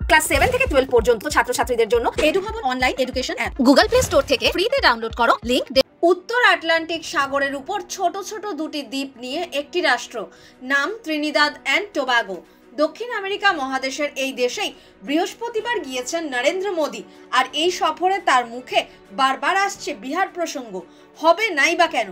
Class 7 থেকে 12 পর্যন্ত ছাত্রছাত্রীদের জন্য এডু ভবন online education app Google play store থেকে ফ্রিতে ডাউনলোড করো। লিংক উত্তর আটলান্টিক সাগরের উপর ছোট ছোট দুটি দ্বীপ নিয়ে একটি রাষ্ট্র, নাম ত্রিনিদাদ অ্যান্ড টোবাগো। দক্ষিণ আমেরিকা মহাদেশের এই দেশেই বৃহস্পতিবার গিয়েছেন নরেন্দ্র মোদী। আর এই সফরে তার মুখে বারবার আসছে বিহার প্রসঙ্গ। হবে নাই বা কেন?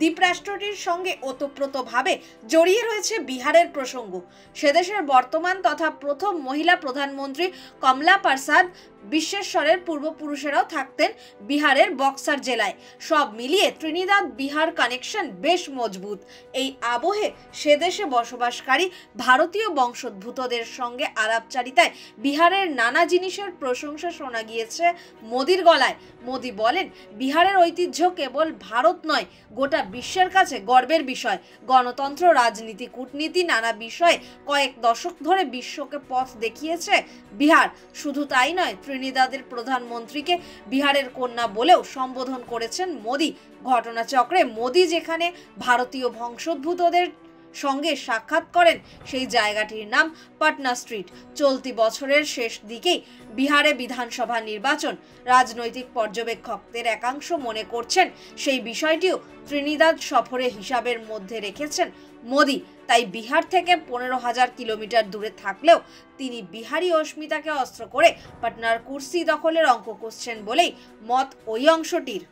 দ্বীপরাষ্ট্রটির সঙ্গে ওতপ্রোতভাবে জড়িয়ে রয়েছে বিহারের প্রসঙ্গ। সেদেশের বর্তমান তথা প্রথম মহিলা প্রধানমন্ত্রী কমলা প্রসাদ বিশ্বেশ্বরের পূর্বপুরুষেরাও থাকতেন বিহারের বক্সার জেলায়। সব মিলিয়ে ত্রিনিদাদ বিহার কানেকশন বেশ মজবুত। এই আবহে সেদেশে বসবাসকারী ভারতীয় বংশোদ্ভূতদের সঙ্গে আলাপচারিতায় বিহারের নানা জিনিসের প্রশংসা শোনা গিয়েছে মোদির গলায়। মোদি বলেন, বিহারের ঐতিহ্য কেবল ভারত নয়, গোটা বিশ্বের কাছে গর্বের বিষয়। গণতন্ত্র, রাজনীতি, কূটনীতি নানা বিষয়ে কয়েক দশক ধরে বিশ্বকে পথ দেখিয়েছে বিহার। শুধু তাই নয়, ত্রিনিদাদের প্রধানমন্ত্রীকে বিহারের কন্যা বলেও সম্বোধন করেছেন মোদি। ঘটনাচক্রে মোদি যেখানে ভারতীয় বংশোদ্ভূতদের সঙ্গে সাক্ষাৎ করেন, সেই জায়গাটির নাম পাটনা স্ট্রিট। চলতি বছরের শেষ দিকেই বিহারে বিধানসভা নির্বাচন। রাজনৈতিক পর্যবেক্ষকদের একাংশ মনে করছেন সেই বিষয়টিও ত্রিনিদাদ সফরে হিসাবের মধ্যে রেখেছেন মোদি। তাই বিহার থেকে 15,000 কিলোমিটার দূরে থাকলেও তিনি বিহারি অস্মিতাকে অস্ত্র করে পাটনার কুর্সি দখলের অঙ্ক কষছেন বলেই মত ওই অংশটির।